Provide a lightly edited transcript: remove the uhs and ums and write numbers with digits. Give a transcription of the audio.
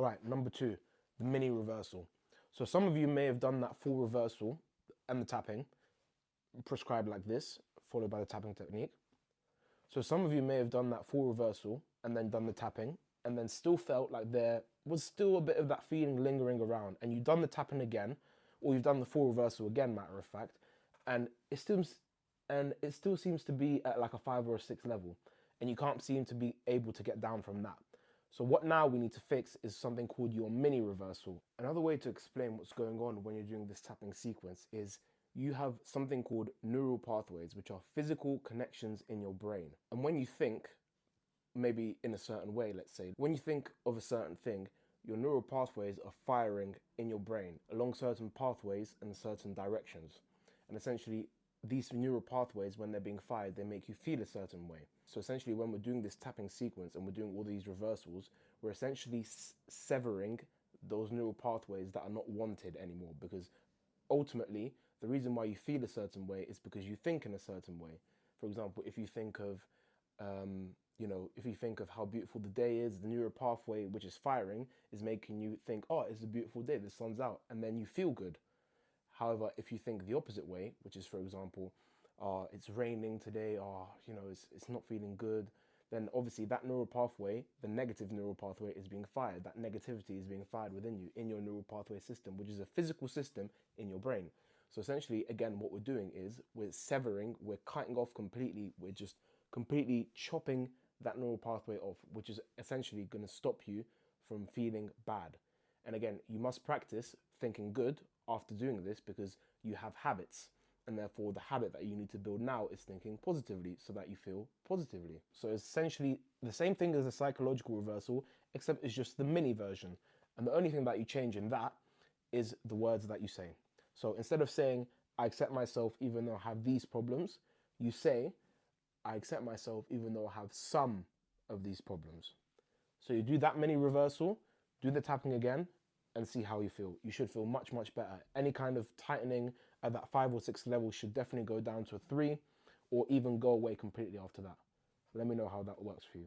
All right, number two, the mini reversal. So some of you may have done that full reversal and the tapping, prescribed like this, followed by the tapping technique. So some of you may have done that full reversal and then done the tapping and then still felt like there was still a bit of that feeling lingering around, and you've done the tapping again, or you've done the full reversal again, matter of fact, and it still seems to be at like a 5 or a 6 level, and you can't seem to be able to get down from that. So what now we need to fix is something called your mini reversal. Another way to explain what's going on when you're doing this tapping sequence is you have something called neural pathways, which are physical connections in your brain. And when you think, maybe in a certain way, let's say, when you think of a certain thing, your neural pathways are firing in your brain along certain pathways and certain directions. And essentially, these neural pathways, when they're being fired, they make you feel a certain way. So essentially, when we're doing this tapping sequence and we're doing all these reversals, we're essentially severing those neural pathways that are not wanted anymore, because ultimately, the reason why you feel a certain way is because you think in a certain way. For example, if you think of if you think of how beautiful the day is, the neural pathway which is firing is making you think, oh, it's a beautiful day, the sun's out, and then you feel good. However, if you think the opposite way, which is, for example, it's raining today, it's not feeling good, then obviously that neural pathway, the negative neural pathway, is being fired. That negativity is being fired within you, in your neural pathway system, which is a physical system in your brain. So essentially, again, what we're doing is we're severing, we're cutting off completely, we're just completely chopping that neural pathway off, which is essentially going to stop you from feeling bad. And again, you must practice thinking good after doing this, because you have habits, and therefore the habit that you need to build now is thinking positively so that you feel positively. So it's essentially the same thing as a psychological reversal, except it's just the mini version. And the only thing that you change in that is the words that you say. So instead of saying, I accept myself even though I have these problems, you say, I accept myself even though I have some of these problems. So you do that mini reversal, do the tapping again, and see how you feel. You should feel much, much better. Any kind of tightening at that 5 or 6 level should definitely go down to a 3, or even go away completely after that. Let me know how that works for you.